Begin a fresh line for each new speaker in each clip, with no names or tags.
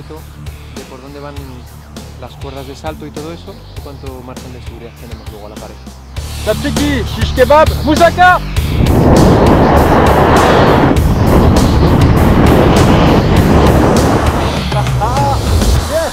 concreto de por dónde van las cuerdas de salto y todo eso, y cuánto margen de seguridad tenemos luego a la pared.
Taptiki, shish kebab, moussaka. Yes.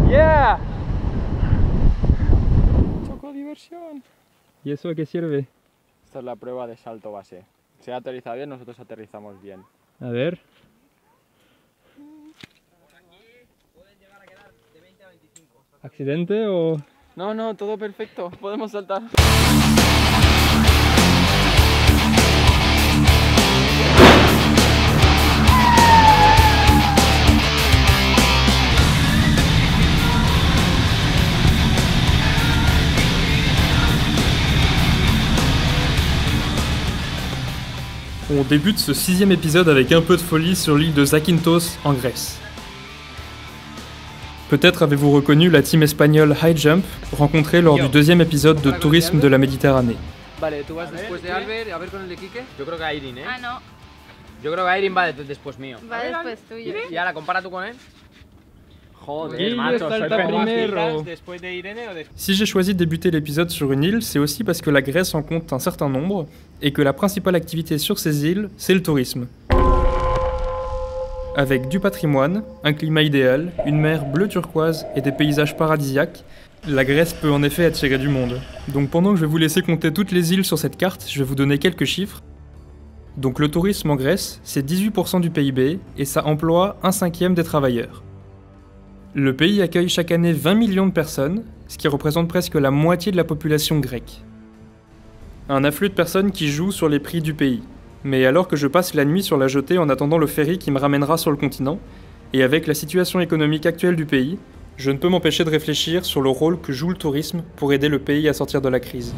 Yeah.
¡Choco diversión!
¿Y eso a qué sirve?
Esta es la prueba de salto base. Si aterriza bien, nosotros aterrizamos bien.
A ver. ¿Accidente o...?
No, no, todo perfecto. Podemos saltar.
On débute ce 6e épisode avec un peu de folie sur l'île de Zakynthos en Grèce. Peut-être avez-vous reconnu la team espagnole High Jump, rencontrée lors du 2e épisode de Tourisme de la Méditerranée.
Vale, tú vas después de Albert, a ver con el de Quique.
Yo creo que Airin, ¿eh?
Ah, no.
Yo creo que Airin va después mío.
Va después tuyo.
Y ahora, compara tú con él. Joder,
Qui
macho,
salta
soy pendiente.
primero?
Después de Irene o después...
Si j'ai choisi de débuter l'épisode sur une île, c'est aussi parce que la Grèce en compte un certain nombre, et que la principale activité sur ces îles, c'est le tourisme. Avec du patrimoine, un climat idéal, une mer bleu turquoise et des paysages paradisiaques, la Grèce peut en effet attirer du monde. Donc pendant que je vais vous laisser compter toutes les îles sur cette carte, je vais vous donner quelques chiffres. Donc le tourisme en Grèce, c'est 18% du PIB, et ça emploie 1/5 des travailleurs. Le pays accueille chaque année 20 millions de personnes, ce qui représente presque la moitié de la population grecque. Un afflux de personnes qui jouent sur les prix du pays. Mais alors que je passe la nuit sur la jetée en attendant le ferry qui me ramènera sur le continent, et avec la situation économique actuelle du pays, je ne peux m'empêcher de réfléchir sur le rôle que joue le tourisme pour aider le pays à sortir de la crise.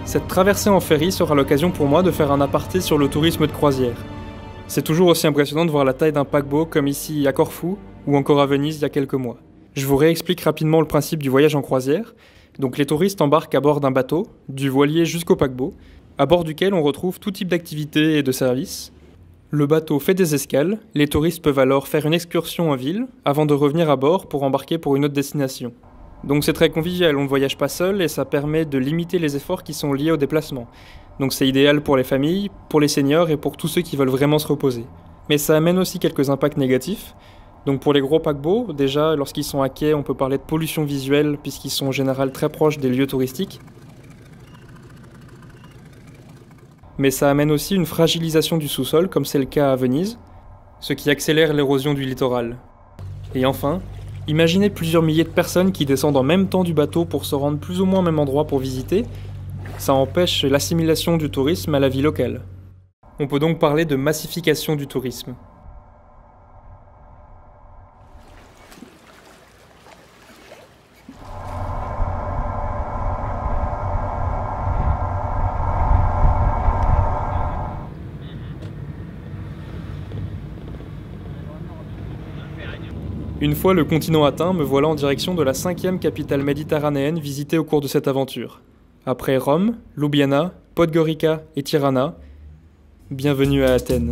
Cette traversée en ferry sera l'occasion pour moi de faire un aparté sur le tourisme de croisière. C'est toujours aussi impressionnant de voir la taille d'un paquebot comme ici à Corfou ou encore à Venise il y a quelques mois. Je vous réexplique rapidement le principe du voyage en croisière. Donc les touristes embarquent à bord d'un bateau, du voilier jusqu'au paquebot, à bord duquel on retrouve tout type d'activités et de services. Le bateau fait des escales, les touristes peuvent alors faire une excursion en ville avant de revenir à bord pour embarquer pour une autre destination. Donc c'est très convivial, on ne voyage pas seul et ça permet de limiter les efforts qui sont liés au déplacement. Donc c'est idéal pour les familles, pour les seniors et pour tous ceux qui veulent vraiment se reposer. Mais ça amène aussi quelques impacts négatifs. Donc pour les gros paquebots, déjà lorsqu'ils sont à quai, on peut parler de pollution visuelle puisqu'ils sont en général très proches des lieux touristiques. Mais ça amène aussi une fragilisation du sous-sol comme c'est le cas à Venise, ce qui accélère l'érosion du littoral. Et enfin, imaginez plusieurs milliers de personnes qui descendent en même temps du bateau pour se rendre plus ou moins au même endroit pour visiter. Ça empêche l'assimilation du tourisme à la vie locale. On peut donc parler de massification du tourisme. Une fois le continent atteint, me voilà en direction de la 5e capitale méditerranéenne visitée au cours de cette aventure. Après Rome, Ljubljana, Podgorica et Tirana, bienvenue à Athènes.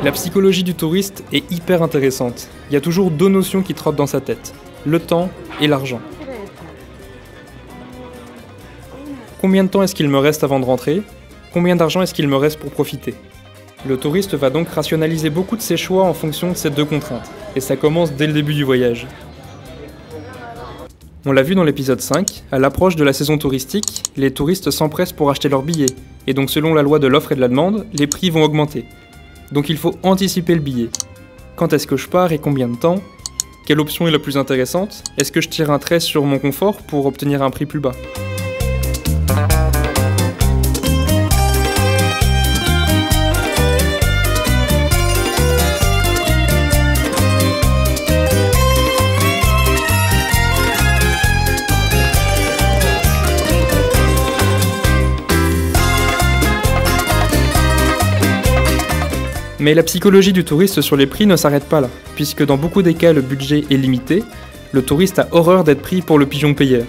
La psychologie du touriste est hyper intéressante. Il y a toujours deux notions qui trottent dans sa tête, le temps et l'argent. Combien de temps est-ce qu'il me reste avant de rentrer? Combien d'argent est-ce qu'il me reste pour profiter? Le touriste va donc rationaliser beaucoup de ses choix en fonction de ces deux contraintes, et ça commence dès le début du voyage. On l'a vu dans l'épisode 5, à l'approche de la saison touristique, les touristes s'empressent pour acheter leurs billets, et donc selon la loi de l'offre et de la demande, les prix vont augmenter. Donc il faut anticiper le billet. Quand est-ce que je pars et combien de temps? Quelle option est la plus intéressante? Est-ce que je tire un trait sur mon confort pour obtenir un prix plus bas? Mais la psychologie du touriste sur les prix ne s'arrête pas là, puisque dans beaucoup des cas le budget est limité, le touriste a horreur d'être pris pour le pigeon payeur.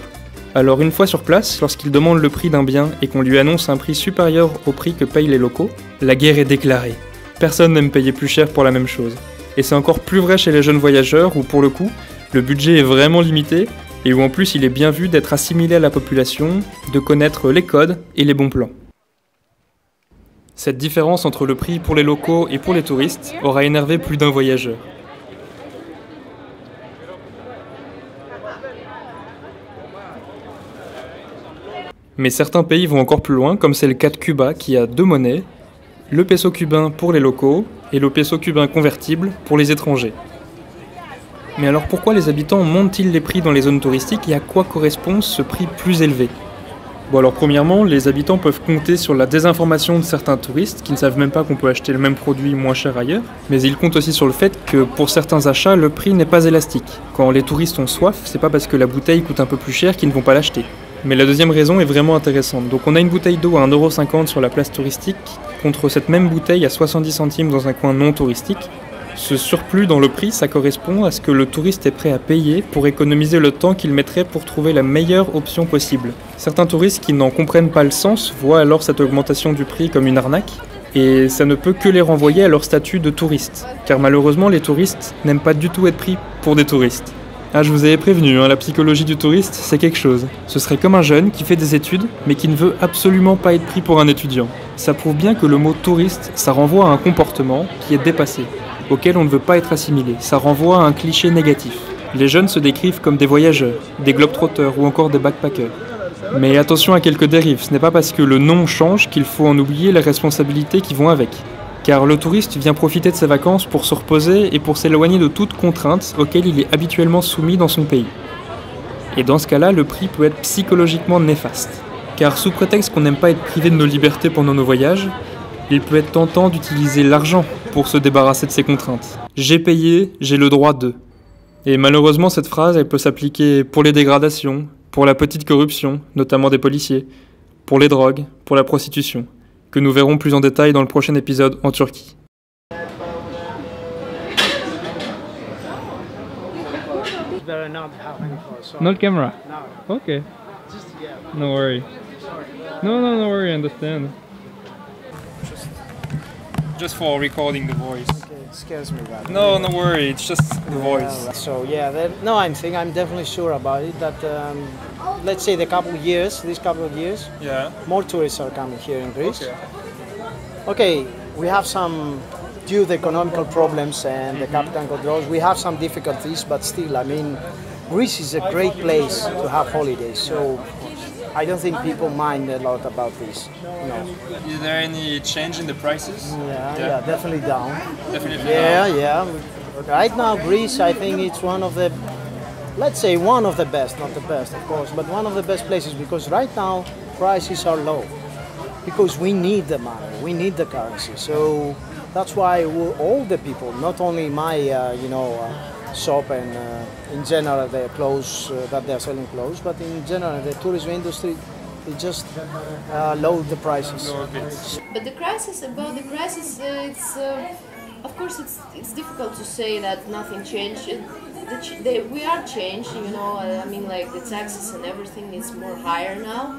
Alors une fois sur place, lorsqu'il demande le prix d'un bien et qu'on lui annonce un prix supérieur au prix que payent les locaux, la guerre est déclarée. Personne n'aime payer plus cher pour la même chose. Et c'est encore plus vrai chez les jeunes voyageurs où pour le coup, le budget est vraiment limité et où en plus il est bien vu d'être assimilé à la population, de connaître les codes et les bons plans. Cette différence entre le prix pour les locaux et pour les touristes aura énervé plus d'un voyageur. Mais certains pays vont encore plus loin, comme c'est le cas de Cuba qui a deux monnaies, le peso cubain pour les locaux et le peso cubain convertible pour les étrangers. Mais alors pourquoi les habitants montent-ils les prix dans les zones touristiques et à quoi correspond ce prix plus élevé ? Bon alors premièrement, les habitants peuvent compter sur la désinformation de certains touristes qui ne savent même pas qu'on peut acheter le même produit moins cher ailleurs, mais ils comptent aussi sur le fait que pour certains achats, le prix n'est pas élastique. Quand les touristes ont soif, c'est pas parce que la bouteille coûte un peu plus cher qu'ils ne vont pas l'acheter. Mais la deuxième raison est vraiment intéressante. Donc on a une bouteille d'eau à 1,50€ sur la place touristique, contre cette même bouteille à 70 centimes dans un coin non touristique. Ce surplus dans le prix, ça correspond à ce que le touriste est prêt à payer pour économiser le temps qu'il mettrait pour trouver la meilleure option possible. Certains touristes qui n'en comprennent pas le sens voient alors cette augmentation du prix comme une arnaque, et ça ne peut que les renvoyer à leur statut de touristes. Car malheureusement, les touristes n'aiment pas du tout être pris pour des touristes. Ah, je vous avais prévenu, la psychologie du touriste, c'est quelque chose. Ce serait comme un jeune qui fait des études, mais qui ne veut absolument pas être pris pour un étudiant. Ça prouve bien que le mot touriste, ça renvoie à un comportement qui est dépassé, auquel on ne veut pas être assimilé. Ça renvoie à un cliché négatif. Les jeunes se décrivent comme des voyageurs, des globetrotters ou encore des backpackers. Mais attention à quelques dérives, ce n'est pas parce que le nom change qu'il faut en oublier les responsabilités qui vont avec. Car le touriste vient profiter de ses vacances pour se reposer et pour s'éloigner de toute contrainte auxquelles il est habituellement soumis dans son pays. Et dans ce cas-là, le prix peut être psychologiquement néfaste. Car sous prétexte qu'on n'aime pas être privé de nos libertés pendant nos voyages, il peut être tentant d'utiliser l'argent pour se débarrasser de ces contraintes. J'ai payé, j'ai le droit de. Et malheureusement, cette phrase, elle peut s'appliquer pour les dégradations, pour la petite corruption, notamment des policiers, pour les drogues, pour la prostitution, que nous verrons plus en détail dans le prochain épisode en Turquie. Not camera. Okay. No worry. No worry, I understand. Just for recording the voice.
Okay, it scares me that.
No worry, it's just the voice.
So yeah, I'm definitely sure about it. That let's say these couple of years,
Yeah.
more tourists are coming here in Greece.
Okay.
Okay, we have some due to the economical problems and the capital controls. We have some difficulties, but still, I mean, Greece is a great place to have holidays. So I don't think people mind a lot about this. No.
Is there any change in the prices?
Yeah, definitely down.
Definitely.
Yeah. Right now, Greece, I think it's one of the, let's say one of the best, not the best, of course, but one of the best places because right now prices are low. Because we need the money, we need the currency. So that's why all the people, not only my, shop and in general the clothes that they're selling clothes, but in general the tourism industry, they just lower the prices.
But about the crisis, it's of course it's difficult to say that nothing changed. We are changed, I mean, like the taxes and everything is more higher now.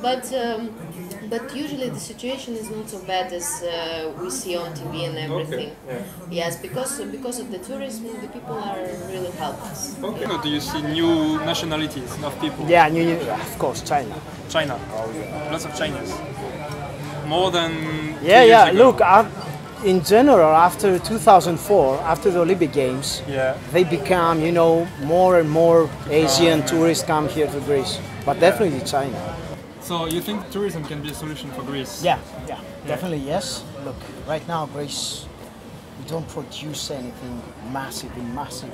But but usually the situation is not so bad as we see on TV and everything.
Okay.
Yes, because of the tourism, the people are really helpless.
Okay. Do you see new nationalities of people?
Yeah, of course, China.
China. Lots of Chinese. More than.
Yeah,
2 years
yeah.
ago.
Look, in general, after 2004, after the Olympic Games,
Yeah.
they become, more and more Asian tourists come here to Greece. But definitely China.
So you think tourism can be a solution for Greece?
Yeah, definitely yes. Look, right now Greece, we don't produce anything massive,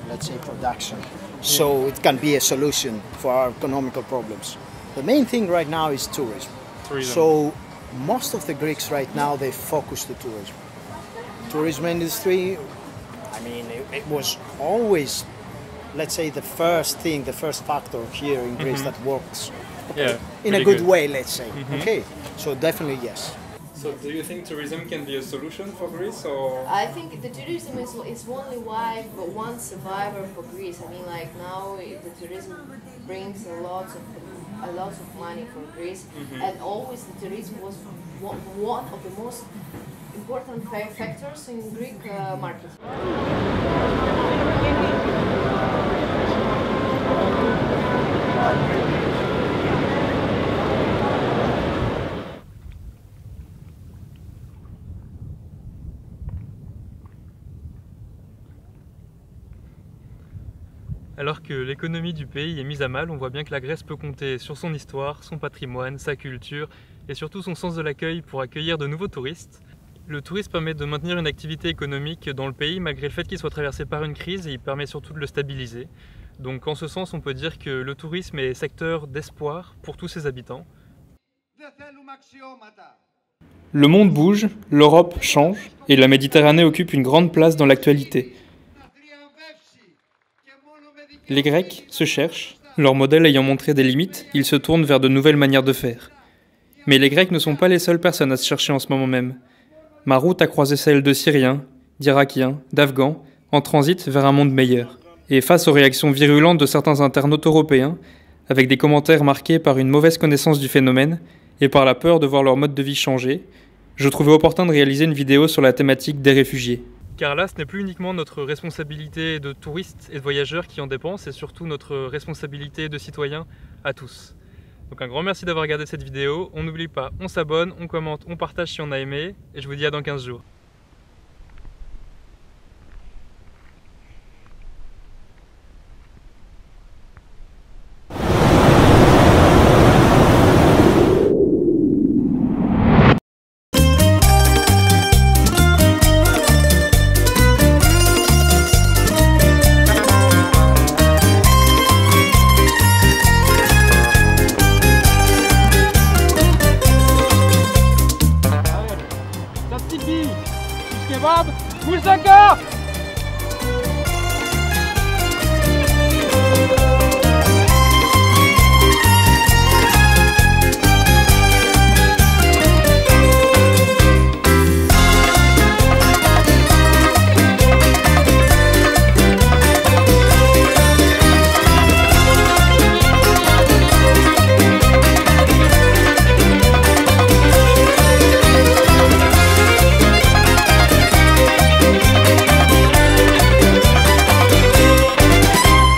let's say, production. So it can be a solution for our economical problems. The main thing right now is tourism. So most of the Greeks right now, they focus to tourism. Tourism industry, I mean, it was always, let's say, the first factor here in Greece that works.
Yeah.
In a good way, let's say. Okay, so definitely yes.
So do you think tourism can be a solution for Greece, or?
I think the tourism is only one survivor for Greece. I mean, like now the tourism brings a lot of money for Greece, and always the tourism was one of the most important factors in Greek market.
Alors que l'économie du pays est mise à mal, on voit bien que la Grèce peut compter sur son histoire, son patrimoine, sa culture et surtout son sens de l'accueil pour accueillir de nouveaux touristes. Le tourisme permet de maintenir une activité économique dans le pays malgré le fait qu'il soit traversé par une crise et il permet surtout de le stabiliser. Donc en ce sens, on peut dire que le tourisme est secteur d'espoir pour tous ses habitants. Le monde bouge, l'Europe change et la Méditerranée occupe une grande place dans l'actualité. Les Grecs se cherchent, leur modèle ayant montré des limites, ils se tournent vers de nouvelles manières de faire. Mais les Grecs ne sont pas les seules personnes à se chercher en ce moment même. Ma route a croisé celle de Syriens, d'Irakiens, d'Afghans, en transit vers un monde meilleur. Et face aux réactions virulentes de certains internautes européens, avec des commentaires marqués par une mauvaise connaissance du phénomène et par la peur de voir leur mode de vie changer, je trouvais opportun de réaliser une vidéo sur la thématique des réfugiés. Car là, ce n'est plus uniquement notre responsabilité de touristes et de voyageurs qui en dépend, c'est surtout notre responsabilité de citoyens à tous. Donc un grand merci d'avoir regardé cette vidéo, on n'oublie pas, on s'abonne, on commente, on partage si on a aimé, et je vous dis à dans 15 jours.
Kebab, Moussaka!